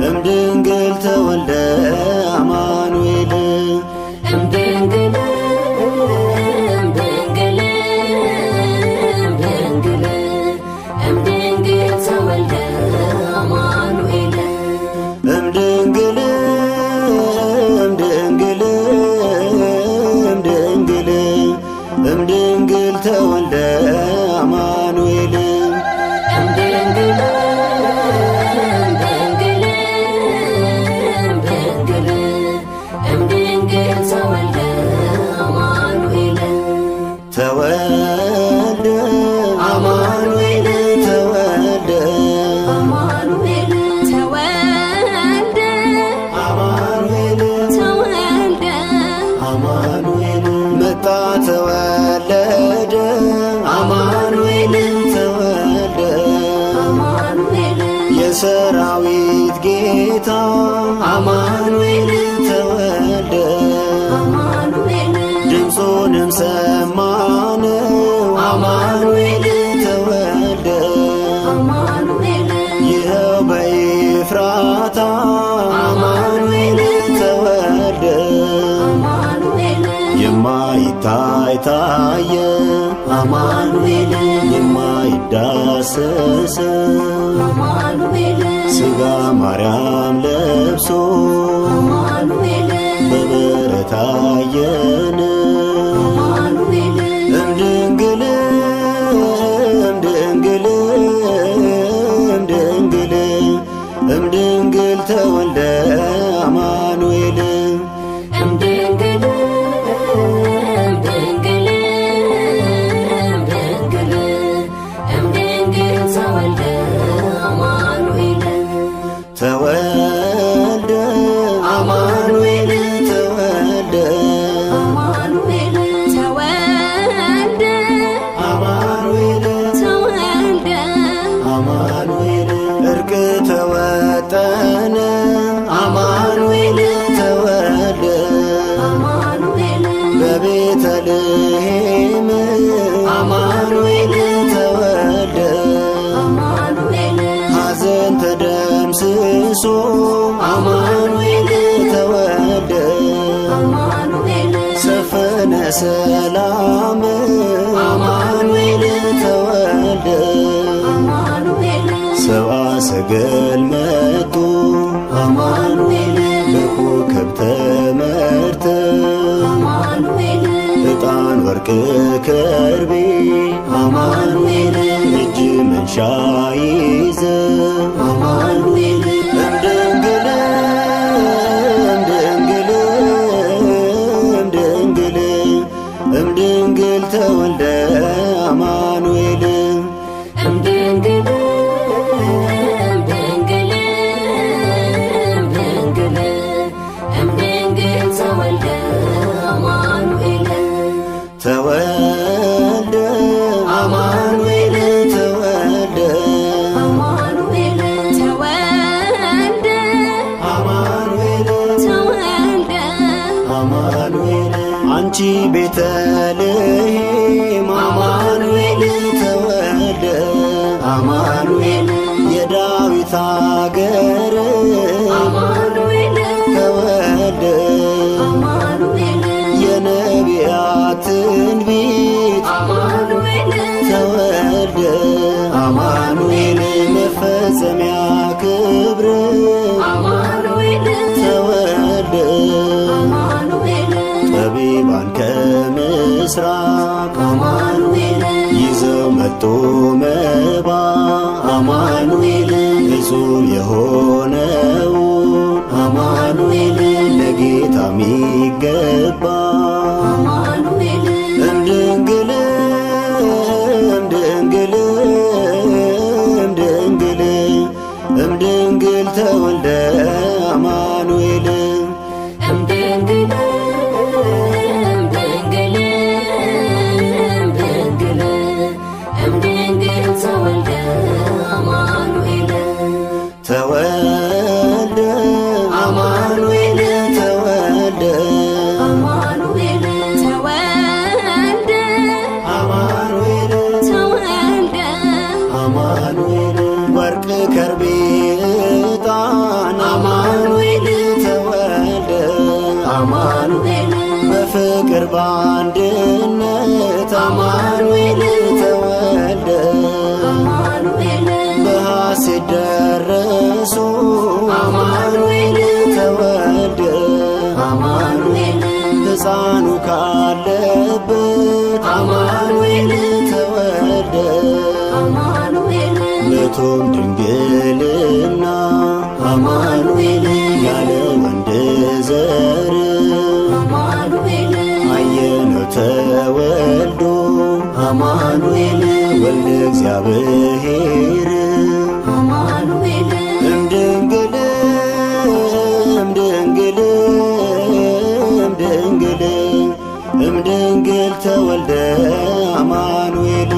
እምድንግል ተወልደ አማኑኤል እምድንግል ተወልደ አማኑኤል እምድንግል ተወልደ አማኑኤል ተወልደ አማኑኤል ተወልደ አማኑኤል ተወልደ አማኑኤል ተወልደ አማኑኤል መጣ ተወለደ አማኑኤል ተወልደ አማኑኤል የሰራዊት ጌታ አማኑኤል ተወልደ አማኑኤል ድምፁንም ሰማነው አማኑኤል ተወልደ አማኑኤል ይኸው በኤፍራታ አማኑኤል ተወልደ አማኑኤል የማይታይ ታየ አማኑኤል የማይዳሰስ አማኑኤል ሥጋ ማርያም ለብሶ አማኑኤል በበረት አየን አማኑኤል እምድንግል ተወልደ አማኑኤል እምድንግል ተወልደ አማኑኤል ተወልደ አማኑኤል ተወልደ አማኑኤል ተወልደ አማኑኤል ተወልደ አማኑኤል እርቅ ተወጠነ አማኑኤል ተወልደ አማኑኤል በቤተልሔም አማኑኤል ተወልደ አማኑኤል ሐዘን ተደምስሶ አማኑኤል ተወልደ አማኑኤል ሰፈነ ሰላም አማኑኤል ተወልደ አማኑኤል ሰብአ ሰገል መጡ አማኑኤል በኮከብ ተመርተው አማኑኤል ዕጣን ወርቅ ከርቤ አማኑኤል እጅ መንሻ ይዘው አማኑኤል እምድንግል ተወልደ አማኑኤል እምድንግል ተወልደ አማኑኤል ተወልደ አማኑኤል ተወልደ አማኑኤል ተወልደ አማኑኤል ተወልደ አማኑኤል አንቺ ቤተልሔም አማኑኤል ተወልደ አማኑኤል የዳዊት አገር አማኑኤል ተወልደ አማኑኤል የነቢያት ትንቢት አማኑኤል ተወልደ አማኑኤል መፈጸሚያ ክብር አማኑኤል ተወልደ አማኑኤል ጠቢባን ከምስራቅ አማኑኤል ይዘው መጡ መባ አማኑኤል ንጹሕ የሆነው አማኑኤል ለጌታ ሚገባ አማኑኤል እምድንግል ተወልደ አማኑኤል እምድንግል ተወልደ አማኑኤል አማኑኤል ወርቅ ከርቤ ዕጣን አማኑኤል ተወልደ አማኑኤል በፍቅር በአንድነት አማኑኤል ተወልደ አማኑኤል በሐሴት ደረሱ አማኑኤል ተወልደ አማኑኤል ሕፃኑ ካለበት አማኑኤል ተወልደ አማኑኤል በቶም ድንግልና አማኑኤል ያለ ወንድ ዘር አማኑኤል አየነው ተወልዶ አማኑኤል ወልደ እግዚአብሔር አማኑኤል እምድንግል እምድንግል እምድንግል እምድንግል ተወልደ አማኑኤል